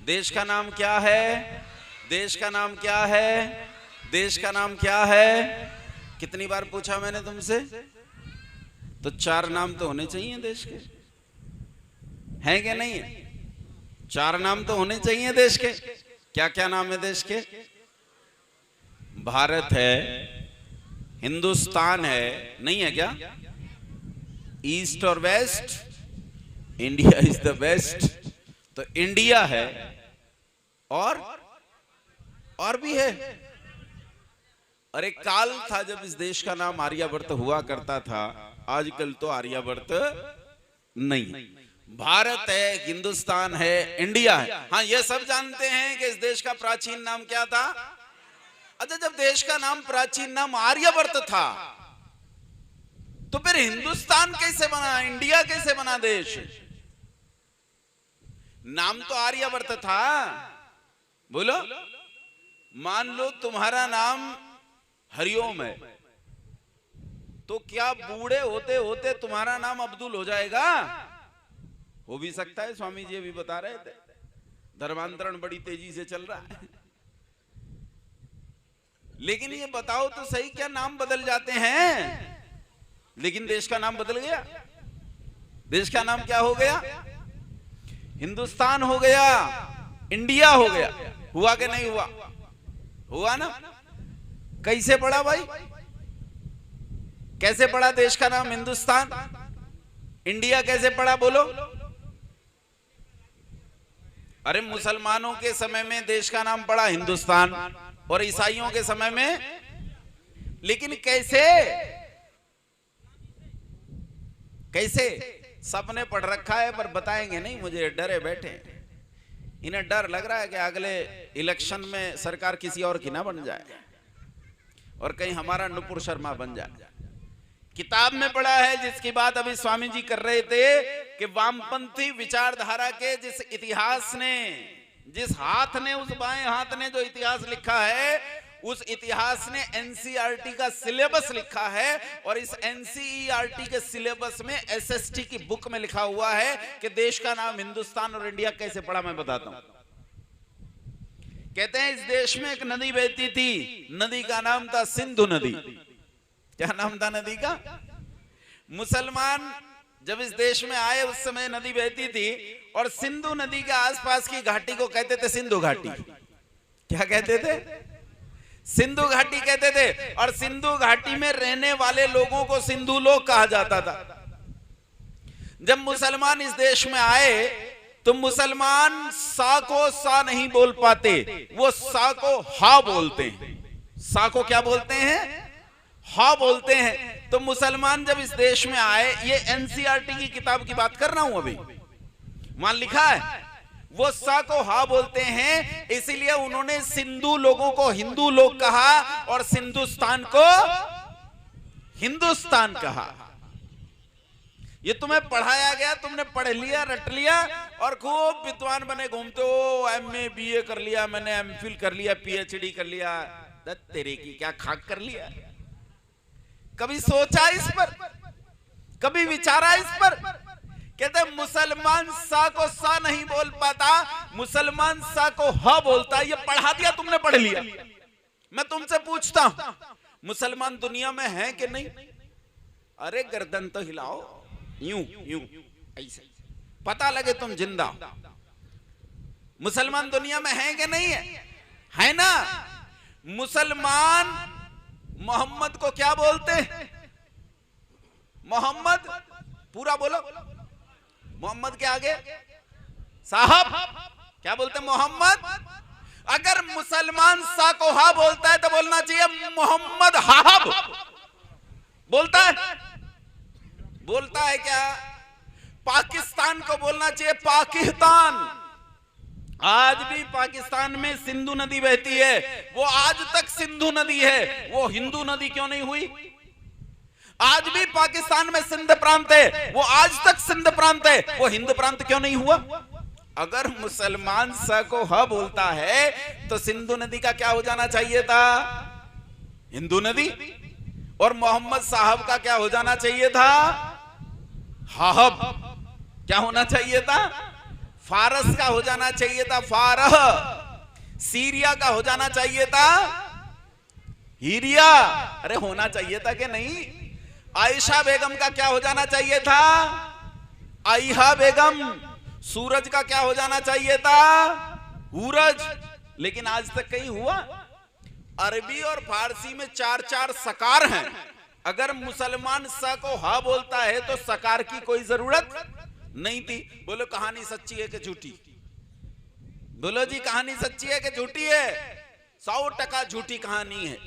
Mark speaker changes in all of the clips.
Speaker 1: देश का नाम क्या है? देश का नाम क्या है? देश का नाम क्या है? कितनी बार पूछा मैंने तुमसे? तो 4 नाम तो होने चाहिए देश के, हैं क्या नहीं है? 4 नाम तो होने चाहिए देश के। क्या क्या नाम है देश के? भारत है, हिंदुस्तान है, नहीं है क्या? ईस्ट और west, India is the best. तो इंडिया है और भी है। और एक काल था जब इस देश का नाम आर्यावर्त हुआ करता था, आजकल तो आर्यावर्त नहीं। भारत है, हिंदुस्तान है, इंडिया है। हाँ, ये सब जानते हैं कि इस देश का प्राचीन नाम क्या था। अच्छा, जब देश का नाम प्राचीन नाम आर्यावर्त था, तो फिर हिंदुस्तान कैसे बना, इंडिया कैसे बना देश? नाम तो आर्यावर्त था। बोलो, मान लो तुम्हारा नाम हरिओम है, तो क्या बूढ़े होते होते तुम्हारा नाम अब्दुल हो जाएगा? हो भी सकता है। स्वामी जी अभी बता रहे थे, धर्मांतरण बड़ी तेजी से चल रहा है। लेकिन ये बताओ तो सही, क्या नाम बदल जाते हैं? लेकिन देश का नाम बदल गया। देश का नाम क्या हो गया? हिंदुस्तान हो गया, इंडिया हो गया। हुआ कि नहीं हुआ? हुआ ना। कैसे पड़ा भाई? कैसे पड़ा देश का नाम हिंदुस्तान? इंडिया कैसे पड़ा बोलो? अरे, मुसलमानों के समय में देश का नाम पड़ा हिंदुस्तान और ईसाइयों के समय में। लेकिन कैसे? कैसे? सबने पढ़ रखा है पर बताएंगे नहीं, मुझे डरे बैठे। इन्हें डर लग रहा है कि अगले इलेक्शन में सरकार किसी और की ना बन जाए और कहीं हमारा नुपुर शर्मा बन जाए। किताब में पढ़ा है, जिसकी बात अभी स्वामी जी कर रहे थे, कि वामपंथी विचारधारा के जिस इतिहास ने, जिस हाथ ने, उस बाएं हाथ ने जो इतिहास लिखा है, उस इतिहास ने एनसीईआरटी का सिलेबस लिखा है। और इस एनसीईआरटी के सिलेबस में, एसएसटी की बुक में लिखा हुआ है कि देश का नाम हिंदुस्तान और इंडिया कैसे पड़ा। मैं बताता हूं। कहते हैं इस देश में एक नदी बहती थी, नदी का नाम था सिंधु नदी। क्या नाम था नदी का? मुसलमान जब इस देश में आए उस समय नदी बहती थी और सिंधु नदी के आसपास की घाटी को कहते थे सिंधु घाटी। क्या कहते थे? सिंधु घाटी कहते थे। और सिंधु घाटी में रहने वाले लोगों को सिंधु लोग कहा जाता था। जब मुसलमान इस देश में आए तो मुसलमान सा को सा नहीं बोल पाते, वो सा को हा बोलते हैं। सा को क्या बोलते हैं? हा बोलते हैं। तो मुसलमान जब इस देश में आए, ये एनसीईआरटी की किताब की बात कर रहा हूं अभी, वहां लिखा है, वो सा को हा बोलते हैं, इसीलिए उन्होंने सिंधु लोगों को हिंदू लोग कहा और सिंधुस्तान को हिंदुस्तान कहा। ये तुम्हें पढ़ाया गया, तुमने पढ़ लिया, रट लिया और खूब विद्वान बने घूमते हो। एमए बीए कर लिया मैंने, एमफिल कर लिया, पीएचडी कर लिया। तेरे की क्या खाक कर लिया? कभी सोचा इस पर? कभी विचारा इस पर? कहते मुसलमान सा को सा नहीं बोल पाता, मुसलमान सा को हा बोलता है। ये पढ़ा दिया तुमने, पढ़ लिया। मैं तुमसे पूछता हूं, मुसलमान दुनिया में है कि नहीं? अरे गर्दन तो हिलाओ, यूं यूं ऐसे, पता लगे तुम जिंदा। मुसलमान दुनिया में है कि नहीं है? है ना। मुसलमान मोहम्मद को क्या बोलते हैं? मोहम्मद, पूरा बोलो। मोहम्मद के आगे साहब क्या बोलते हैं? मोहम्मद। अगर मुसलमान सा को हा बोलता है तो बोलना चाहिए मोहम्मद हाहब। बोलता है? बोलता है क्या? पाकिस्तान को बोलना चाहिए पाकिस्तान। आज भी पाकिस्तान में सिंधु नदी बहती है, वो आज तक सिंधु नदी है, वो हिंदू नदी क्यों नहीं हुई? आज भी पाकिस्तान में सिंध प्रांत है, वो आज तक सिंध प्रांत है, वो हिंद प्रांत क्यों नहीं हुआ? अगर मुसलमान सा को हा बोलता है तो सिंधु नदी का क्या हो जाना चाहिए था? हिंदू नदी। और मोहम्मद साहब का क्या हो जाना चाहिए था? हाहब। क्या होना चाहिए था? फारस का हो जाना चाहिए था फारह, सीरिया का हो जाना चाहिए था हीरिया। अरे होना चाहिए था कि नहीं? आयशा बेगम का क्या हो जाना चाहिए था? आयहा बेगम। सूरज का क्या हो जाना चाहिए था? सूरज। लेकिन आज तक कहीं हुआ? अरबी और फारसी में 4-4 सकार हैं। अगर मुसलमान स को हा बोलता है तो सकार की कोई जरूरत नहीं थी। बोलो कहानी सच्ची है कि झूठी? बोलो जी, कहानी सच्ची है कि झूठी है? 100% झूठी कहानी है।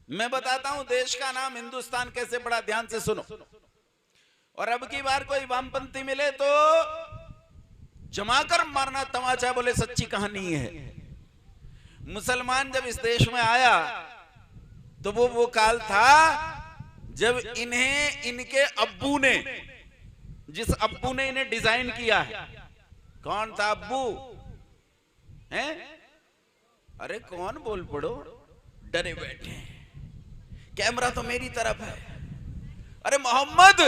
Speaker 1: मैं बताता हूं देश का नाम हिंदुस्तान कैसे बड़ा, ध्यान से सुनो। और अब की बार कोई वामपंथी मिले तो जमाकर मारना तमाचा, बोले सच्ची कहानी है। मुसलमान जब इस देश में आया तो वो काल था जब इन्हें इनके अब्बू ने, जिस अब्बू ने इन्हें डिजाइन किया है, कौन था अब्बू? हैं? अरे कौन बोल पड़ो, डरे बैठे। कैमरा तो मेरी तरफ है। अरे मोहम्मद,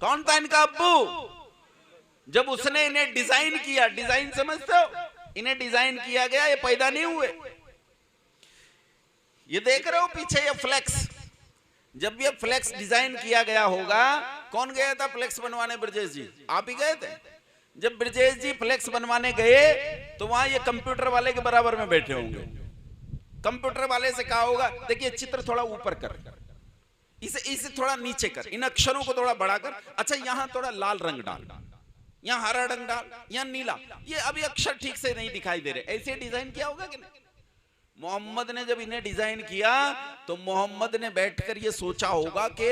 Speaker 1: कौन था इनका अब्बू? जब उसने इन्हें डिजाइन किया, डिजाइन समझते हो? इन्हें डिजाइन किया गया, ये पैदा नहीं हुए। ये देख रहे हो पीछे ये फ्लेक्स, जब ये फ्लेक्स डिजाइन किया गया होगा, कौन गया था फ्लेक्स बनवाने? ब्रजेश जी, आप ही गए थे। जब ब्रजेश जी फ्लेक्स बनवाने गए तो वहां ये कंप्यूटर वाले के बराबर में बैठे होंगे। कंप्यूटर वाले से कहा होगा, देखिए चित्र थोड़ा ऊपर कर, इसे थोड़ा नीचे कर, इन अक्षरों को थोड़ा बड़ा कर, अच्छा यहां थोड़ा लाल रंग डाल, यहां हरा रंग डाल, यहां नीला, ये अभी अक्षर ठीक से नहीं दिखाई दे रहे। ऐसे डिजाइन किया होगा कि नहीं? मोहम्मद ने जब इन्हें डिजाइन किया तो मोहम्मद ने बैठकर ये सोचा होगा कि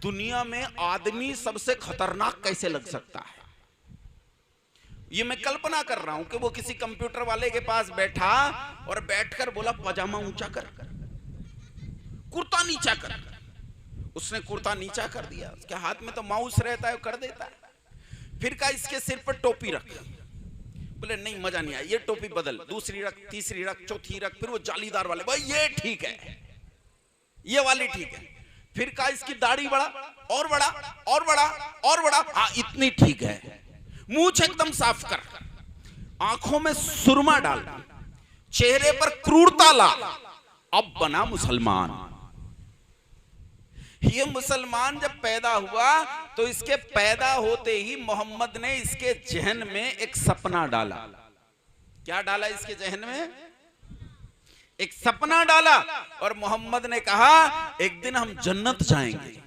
Speaker 1: दुनिया में आदमी सबसे खतरनाक कैसे लग सकता है। ये मैं कल्पना कर रहा हूं कि वो किसी कंप्यूटर वाले के पास बैठा और बैठकर बोला पजामा ऊंचा कर, कुर्ता नीचा कर। उसने कुर्ता नीचा कर दिया, उसके हाथ में तो माउस रहता है, कर देता है। फिर कहा इसके सिर पर टोपी रख, बोले नहीं मजा नहीं आया, ये टोपी बदल, दूसरी रख, तीसरी रख, चौथी रख। फिर वो जालीदार वाले, भाई ये ठीक है, ये वाली ठीक है। फिर कहा इसकी दाढ़ी बढ़ा, और बड़ा और बड़ा और बड़ा, हाँ इतनी ठीक है। मूंछ एकदम साफ कर, आंखों में सुरमा डाल, चेहरे पर क्रूरता ला, अब बना मुसलमान। ये मुसलमान जब पैदा हुआ तो इसके पैदा होते ही मोहम्मद ने इसके जहन में एक सपना डाला। क्या डाला इसके जहन में? एक सपना डाला। और मोहम्मद ने कहा एक दिन हम जन्नत जाएंगे।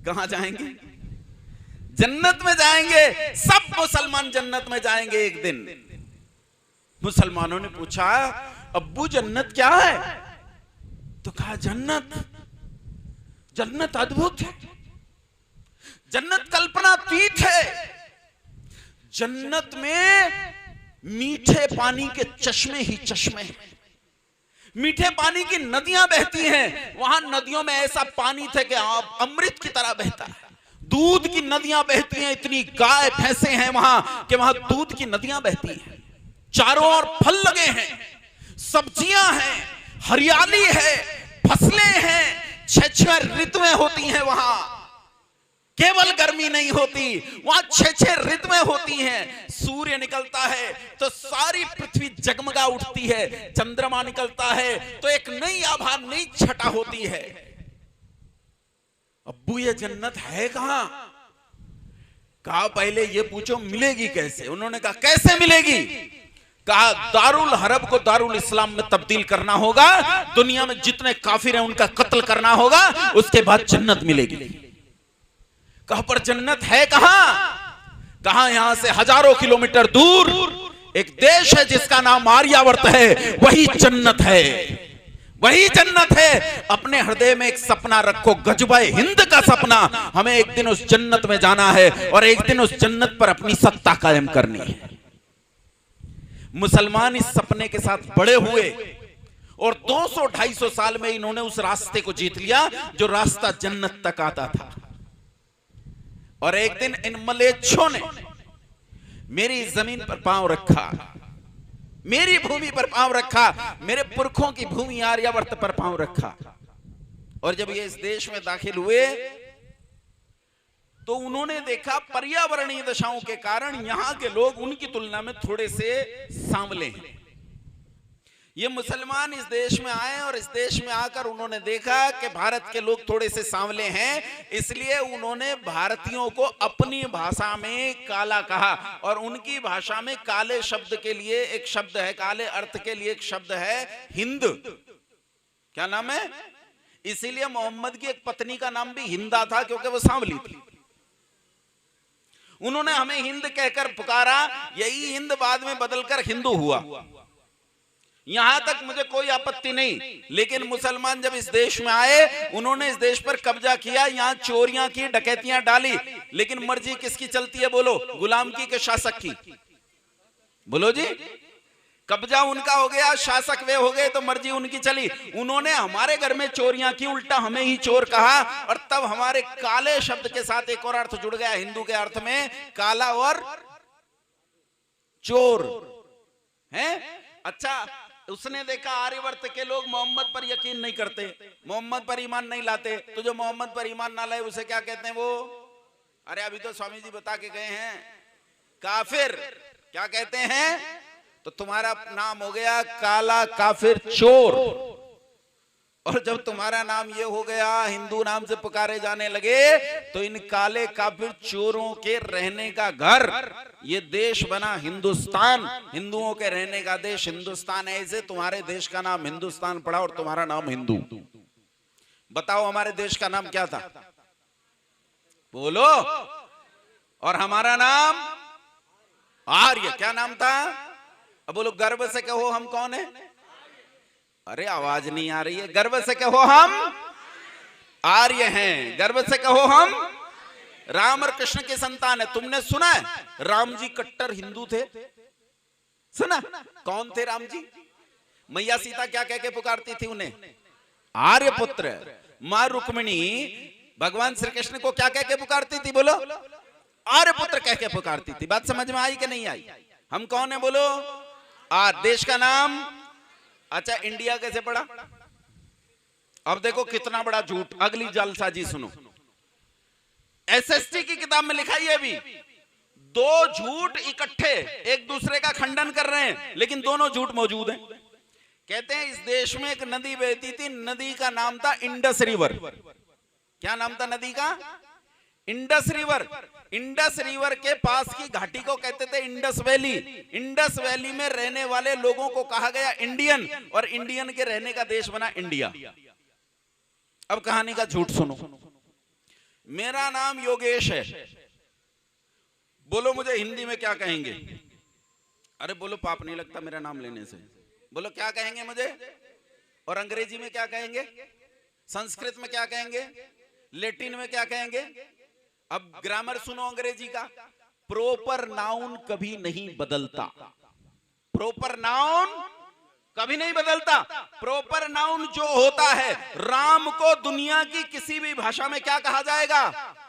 Speaker 1: कहां जाएंगे? जन्नत में जाएंगे, सब मुसलमान जन्नत में जाएंगे एक दिन। मुसलमानों ने पूछा अब्बू जन्नत क्या है? तो कहा जन्नत, जन्नत अद्भुत है, जन्नत कल्पनातीत है। जन्नत में मीठे पानी के चश्मे ही चश्मे हैं, मीठे पानी की नदियां बहती हैं। वहां नदियों में ऐसा पानी था कि अमृत की तरह बहता है। दूध की नदियां बहती हैं, इतनी गाय भैंसे हैं वहां कि वहां दूध की नदियां बहती हैं। चारों ओर फल लगे हैं, सब्जियां हैं, हरियाली है, फसलें हैं, 6 ऋतुएं होती हैं वहां। केवल गर्मी नहीं होती, वहां 6 ऋतुएं होती हैं। सूर्य निकलता है तो सारी पृथ्वी जगमगा उठती है, चंद्रमा निकलता है तो एक नई आभा, नई छटा होती है। अब्बू ये जन्नत है कहां? कहा पहले ये पूछो मिलेगी कैसे? उन्होंने कहा कैसे मिलेगी? कहा दारुल हरब को दारुल इस्लाम में तब्दील करना होगा, दुनिया में जितने काफिर हैं उनका कत्ल करना होगा, उसके बाद जन्नत मिलेगी। कहा पर जन्नत है कहां? कहा यहां से हजारों किलोमीटर दूर एक देश है जिसका नाम आर्यावर्त है, वही जन्नत है, वही जन्नत है। अपने हृदय में एक सपना रखो, गजबे हिंद का सपना। हमें एक दिन उस जन्नत में जाना है और एक दिन उस जन्नत पर अपनी सत्ता कायम करनी है। मुसलमान इस सपने के साथ बड़े हुए और 200-250 साल में इन्होंने उस रास्ते को जीत लिया जो रास्ता जन्नत तक आता था। और एक दिन इन मलेच्छों ने मेरी जमीन पर पांव रखा, मेरी भूमि पर पांव रखा, मेरे पुरखों की भूमि आर्यावर्त पर पांव रखा। और जब ये इस देश में दाखिल हुए तो उन्होंने देखा पर्यावरणीय दशाओं के कारण यहां के लोग उनकी तुलना में थोड़े से सांवले हैं। ये मुसलमान इस देश में आए और इस देश में आकर उन्होंने देखा कि भारत के लोग थोड़े से सांवले हैं, इसलिए उन्होंने भारतीयों को अपनी भाषा में काला कहा। और उनकी भाषा में काले शब्द के लिए एक शब्द है, काले अर्थ के लिए एक शब्द है हिंद। क्या नाम है? इसीलिए मोहम्मद की एक पत्नी का नाम भी हिंदा था, क्योंकि वो सांवली थी। उन्होंने हमें हिंद कहकर पुकारा, यही हिंद बाद में बदलकर हिंदू हुआ। यहां तक मुझे कोई आपत्ति नहीं, लेकिन मुसलमान जब इस देश में आए, उन्होंने इस देश पर कब्जा किया, यहां चोरियां की, डकैतियां डाली, लेकिन मर्जी किसकी चलती है बोलो? गुलाम की कि शासक की? बोलो जी। कब्जा उनका हो गया, शासक वे हो गए, तो मर्जी उनकी चली। उन्होंने हमारे घर में चोरियां की, उल्टा हमें ही चोर कहा, और तब हमारे काले शब्द के साथ एक और अर्थ जुड़ गया हिंदू के अर्थ में, काला और चोर है। अच्छा, उसने देखा आर्यवर्त के लोग मोहम्मद पर यकीन नहीं करते, मोहम्मद पर ईमान नहीं लाते, तो जो मोहम्मद पर ईमान ना लाए उसे क्या कहते हैं वो? अरे अभी तो स्वामी जी बता के गए हैं, काफिर। क्या कहते हैं? तो तुम्हारा नाम हो गया काला काफिर चोर। और जब तुम्हारा नाम ये हो गया, हिंदू नाम से पुकारे जाने लगे, तो इन काले काफिर चोरों के रहने का घर ये देश बना हिंदुस्तान। हिंदुओं के रहने का देश हिंदुस्तान है। ऐसे तुम्हारे देश का नाम हिंदुस्तान पड़ा और तुम्हारा नाम हिंदू। बताओ हमारे देश का नाम क्या था? बोलो। और हमारा नाम आर्य। क्या नाम था? अब बोलो, गर्व से कहो हम कौन है? अरे आवाज नहीं आ रही है। गर्व से कहो हम आर्य हैं। गर्व से कहो हम राम और कृष्ण के संतान है। तुमने सुना है राम जी कट्टर हिंदू थे? सुना? कौन थे राम जी? मैया सीता क्या कह के पुकारती थी उन्हें? आर्य पुत्र। मां रुक्मिणी भगवान श्री कृष्ण को क्या कह के पुकारती थी? बोलो। आर्य पुत्र कह के पुकारती थी। बात समझ में आई कि नहीं आई? हम कौन है बोलो? देश का नाम। अच्छा, इंडिया कैसे पड़ा? अब देखो कितना बड़ा झूठ। अगली जालसाजी सुनो। एसएसटी की किताब में लिखा है भी, दो झूठ इकट्ठे एक दूसरे का खंडन कर रहे हैं, लेकिन दोनों झूठ मौजूद हैं। कहते हैं इस देश में एक नदी बहती थी, नदी का नाम था इंडस रिवर। क्या नाम था नदी का? Indus river. इंडस रिवर के पास की घाटी को कहते थे इंडस वैली। इंडस वैली में रहने वाले लोगों को कहा गया इंडियन, और इंडियन के रहने का देश बना इंडिया। अब कहानी का झूठ सुनो। मेरा नाम योगेश है, बोलो मुझे हिंदी में क्या कहेंगे? अरे बोलो, पाप नहीं लगता मेरा नाम लेने से। बोलो क्या कहेंगे मुझे? और अंग्रेजी में क्या कहेंगे? संस्कृत में क्या कहेंगे? लैटिन में क्या कहेंगे? अब ग्रामर सुनो अंग्रेजी का। प्रॉपर नाउन कभी नहीं बदलता। प्रॉपर नाउन कभी नहीं बदलता। प्रॉपर नाउन जो होता है, राम को दुनिया की किसी भी भाषा में क्या कहा जाएगा?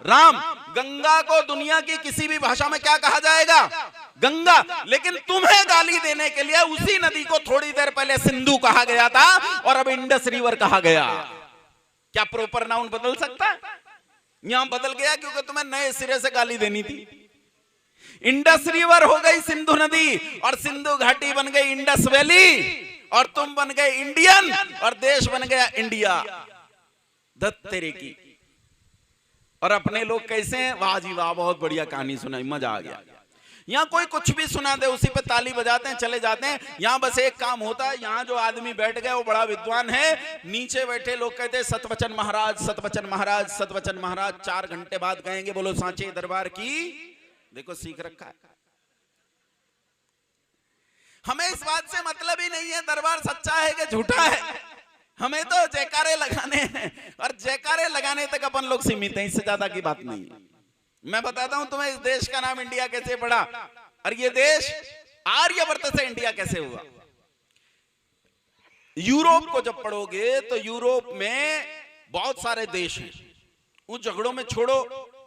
Speaker 1: राम। गंगा को दुनिया की किसी भी भाषा में क्या कहा जाएगा? गंगा। लेकिन तुम्हें गाली देने के लिए उसी नदी को थोड़ी देर पहले सिंधु कहा गया था और अब इंडस रिवर कहा गया। क्या प्रॉपर नाउन बदल सकता है? यहां बदल गया क्योंकि तुम्हें नए सिरे से गाली देनी थी। इंडस रिवर हो गई सिंधु नदी, और सिंधु घाटी बन गई इंडस वैली, और तुम बन गए इंडियन, और देश बन गया इंडिया। दत्तेरे की। और अपने लोग कैसे हैं? वाह जी वाह, बहुत बढ़िया कहानी सुनाई, मजा आ गया। यहाँ कोई कुछ भी सुना दे उसी पे ताली बजाते हैं, चले जाते हैं। यहाँ बस एक काम होता है, यहाँ जो आदमी बैठ गए वो बड़ा विद्वान है, नीचे बैठे लोग कहते हैं सतवचन महाराज, सतवचन महाराज, सतवचन महाराज। 4 घंटे बाद कहेंगे बोलो सांचे दरबार की। देखो सीख रखा है। हमें इस बात से मतलब ही नहीं है दरबार सच्चा है कि झूठा है। हमें तो जयकारे लगाने हैं, और जयकारे लगाने तक अपन लोग सीमित हैं, इससे ज्यादा की बात नहीं है। मैं बताता हूं तुम्हें इस देश का नाम इंडिया कैसे पड़ा, और ये देश आर्यवर्त से इंडिया कैसे हुआ। यूरोप को जब पढ़ोगे तो यूरोप में बहुत सारे देश हैं। उन झगड़ों में छोड़ो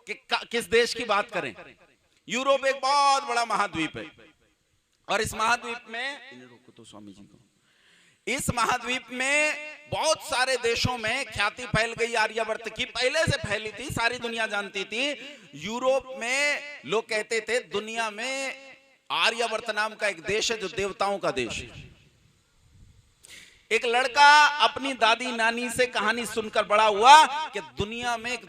Speaker 1: कि किस देश की बात करें। यूरोप एक बहुत बड़ा महाद्वीप है, और इस महाद्वीप में, तो स्वामी जी को, इस महाद्वीप में बहुत सारे देशों में ख्याति फैल गई आर्यावर्त की, पहले से फैली थी, सारी दुनिया जानती थी। यूरोप में लोग कहते थे दुनिया में आर्यावर्त नाम का एक देश है जो देवताओं का देश है। एक लड़का अपनी दादी नानी से कहानी सुनकर बड़ा हुआ कि दुनिया में एक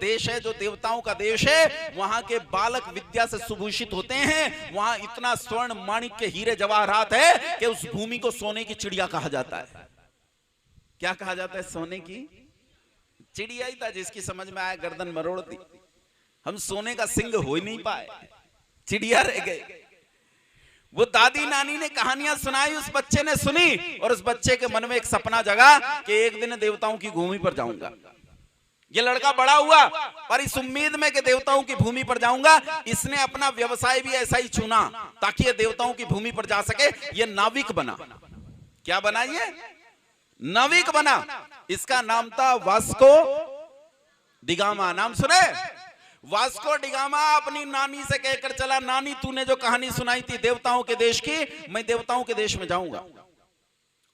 Speaker 1: देश है जो देवताओं का देश है, वहां के बालक विद्या से सुभूषित होते हैं, वहां इतना स्वर्ण माणिक्य हीरे जवाहरात है कि उस भूमि को सोने की चिड़िया कहा जाता है। क्या कहा जाता है? सोने की चिड़िया ही था, जिसकी समझ में आया गर्दन मरोड़ दी। हम सोने का सिंह हो ही नहीं पाए, चिड़िया रह गए। वो दादी नानी ने कहानियां सुनाई, उस बच्चे ने सुनी और उस बच्चे के मन में एक सपना जगा कि एक दिन देवताओं की भूमि पर जाऊंगा। ये लड़का बड़ा हुआ और इस उम्मीद में कि देवताओं की भूमि पर जाऊंगा, इसने अपना व्यवसाय भी ऐसा ही चुना ताकि ये देवताओं की भूमि पर जा सके। ये नाविक बना। क्या बना? ये नाविक बना। इसका नाम था वास्को डिगामा। नाम सुने? वास्को डिगामा अपनी नानी से कहकर चला, नानी तूने जो कहानी सुनाई थी देवताओं के देश की, मैं देवताओं के देश में जाऊंगा।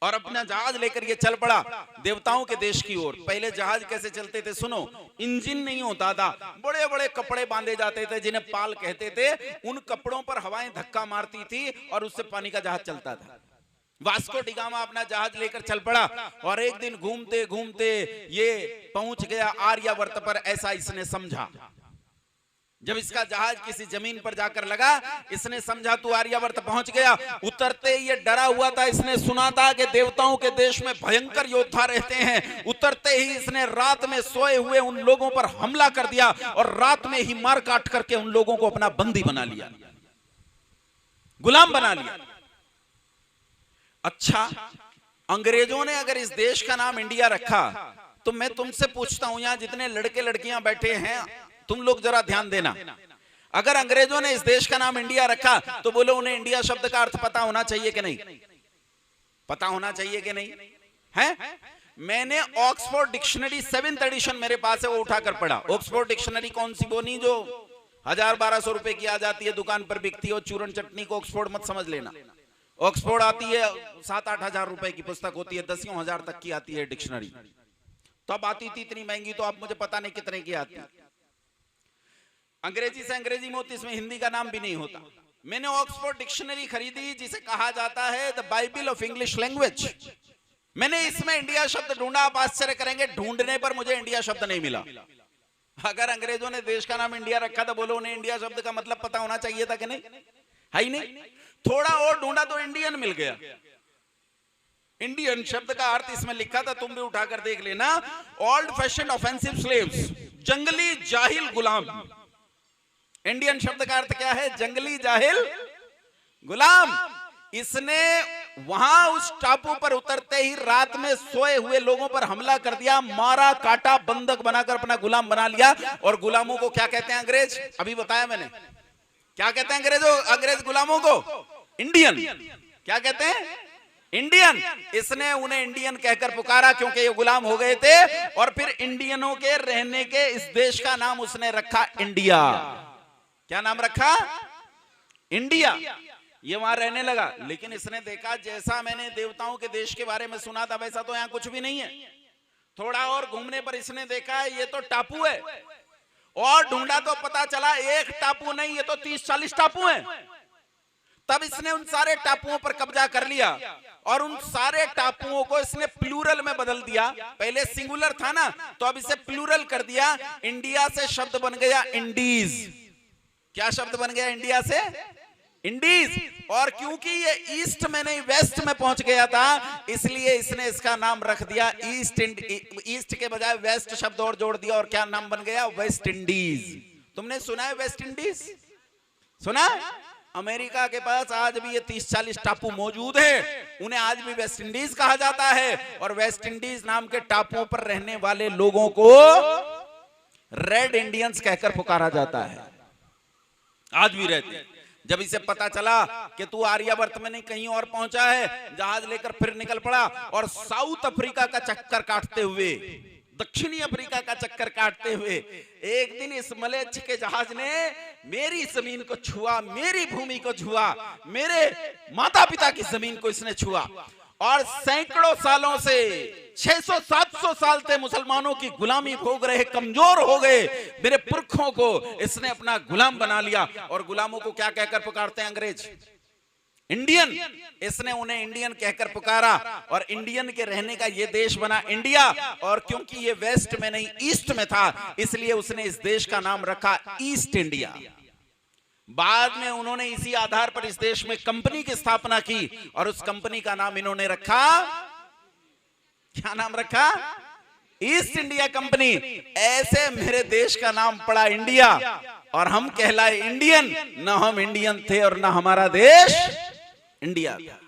Speaker 1: और अपना जहाज लेकर ये चल पड़ा देवताओं के देश की ओर। पहले जहाज कैसे चलते थे सुनो, इंजन नहीं होता था, बड़े बड़े कपड़े बांधे जाते थे जिन्हें पाल कहते थे, उन कपड़ों पर हवाएं धक्का मारती थी और उससे पानी का जहाज चलता था। वास्को डिगामा अपना जहाज लेकर चल पड़ा और एक दिन घूमते घूमते ये पहुंच गया आर्यावर्त पर, ऐसा इसने समझा। जब इसका जहाज किसी जमीन पर जाकर लगा, इसने समझा तू आर्यावर्त पहुंच गया। उतरते ही ये डरा हुआ था, इसने सुना था कि देवताओं के देश में भयंकर योद्धा रहते हैं। उतरते ही इसने रात में सोए हुए उन लोगों पर हमला कर दिया और रात में ही मार काट करके उन लोगों को अपना बंदी बना लिया, गुलाम बना लिया। अच्छा, अंग्रेजों ने अगर इस देश का नाम इंडिया रखा तो मैं तुमसे पूछता हूं, यहां जितने लड़के लड़कियां बैठे हैं, तुम लोग जरा ध्यान देना। अगर अंग्रेजों ने इस देश का नाम इंडिया रखा तो बोलो उन्हें इंडिया शब्द का अर्थ पता होना चाहिए कि नहीं? पता होना चाहिए कि नहीं है? मैंने ऑक्सफोर्ड डिक्शनरी 7th एडिशन मेरे पास है, वो उठाकर पढ़ा। ऑक्सफोर्ड डिक्शनरी कौन सी? वो नहीं जो 1000-1200 रुपए की आ जाती है, दुकान पर बिकती है, चूरन चटनी को ऑक्सफोर्ड मत समझ लेना। ऑक्सफोर्ड आती है 7-8 हजार रुपए की पुस्तक होती है, 10 हजार तक की आती है डिक्शनरी। तब आती थी इतनी महंगी, तो अब मुझे पता नहीं कितने की आती। अंग्रेजी से अंग्रेजी में होती, इसमें हिंदी का नाम भी नहीं होता। मैंने ऑक्सफोर्ड डिक्शनरी खरीदी जिसे कहा जाता है the Bible of English language. मैंने इसमें इंडिया शब्द ढूंढा। आप आश्चर्य करेंगे, ढूंढने पर मुझे इंडिया शब्द नहीं मिला। अगर अंग्रेजों ने देश का नाम इंडिया रखा तो बोलो उन्हें इंडिया शब्द का मतलब पता होना चाहिए था कि नहीं? है ही नहीं। थोड़ा और ढूंढा तो इंडियन मिल गया। इंडियन शब्द का अर्थ इसमें लिखा था, तुम भी उठाकर देख लेना। ओल्ड फैशन ऑफेंसिव स्लेव्स, जंगली जाहिल गुलाम। इंडियन शब्द का अर्थ क्या है? जंगली जाहिल गुलाम। इसने वहां उस टापू पर उतरते ही रात में सोए हुए लोगों पर हमला कर दिया, मारा काटा, बंधक बनाकर अपना गुलाम बना लिया। और गुलामों को क्या कहते हैं अंग्रेज? अभी बताया मैंने। क्या कहते हैं अंग्रेज गुलामों को? इंडियन। क्या कहते हैं? इंडियन। इसने उन्हें इंडियन कहकर पुकारा क्योंकि ये गुलाम हो गए थे। और फिर इंडियनों के रहने के इस देश का नाम उसने रखा इंडिया। क्या नाम रखा? इंडिया। ये वहां रहने लगा। लेकिन इसने देखा जैसा मैंने देवताओं के देश के बारे में सुना था वैसा तो यहाँ कुछ भी नहीं है। थोड़ा और घूमने पर इसने देखा ये तो टापू है। और ढूंढा तो पता चला एक टापू नहीं, ये तो 30-40 टापू हैं। तब इसने उन सारे टापुओं पर कब्जा कर लिया और उन सारे टापुओं को इसने प्लूरल में बदल दिया। पहले सिंगुलर था ना, तो अब इसे प्लूरल कर दिया। इंडिया से शब्द बन गया इंडीज। क्या शब्द बन गया इंडिया से? इंडीज। और क्योंकि ये ईस्ट में नहीं वेस्ट में पहुंच गया था, इसलिए इसने इसका नाम रख दिया ईस्ट। ईस्ट के बजाय वेस्ट शब्द और जोड़ दिया और क्या नाम बन गया? West Indies. तुमने सुना है वेस्ट इंडीज? सुना? अमेरिका के पास आज भी ये 30-40 टापू मौजूद है, उन्हें आज भी वेस्ट इंडीज कहा जाता है। और वेस्ट इंडीज नाम के टापुओं पर रहने वाले लोगों को रेड इंडियंस कहकर पुकारा जाता है, आज भी रहते हैं। जब इसे पता चला कि तू आर्यावर्त में नहीं कहीं और पहुंचा है, जहाज लेकर फिर निकल पड़ा और साउथ अफ्रीका का चक्कर काटते हुए, दक्षिणी अफ्रीका का चक्कर काटते हुए एक दिन इस मलेच्छ के जहाज ने मेरी जमीन को छुआ, मेरी भूमि को छुआ, मेरे माता पिता की जमीन को इसने छुआ। और सैकड़ों सालों से 600-700 साल से मुसलमानों की गुलामी भोग रहे, कमजोर हो गए मेरे पुरखों को इसने अपना गुलाम बना लिया। और गुलामों को क्या कहकर पुकारते हैं अंग्रेज? इंडियन। इसने उन्हें इंडियन कहकर पुकारा और इंडियन के रहने का ये देश बना इंडिया। और क्योंकि ये वेस्ट में नहीं ईस्ट में था, इसलिए उसने इस देश का नाम रखा ईस्ट इंडिया। बाद में उन्होंने इसी आधार पर इस देश में कंपनी की स्थापना की और उस कंपनी का नाम इन्होंने रखा, क्या नाम रखा? East India company. ऐसे मेरे देश का नाम पड़ा इंडिया और हम कहलाए इंडियन। ना हम इंडियन थे और ना हमारा देश इंडिया था।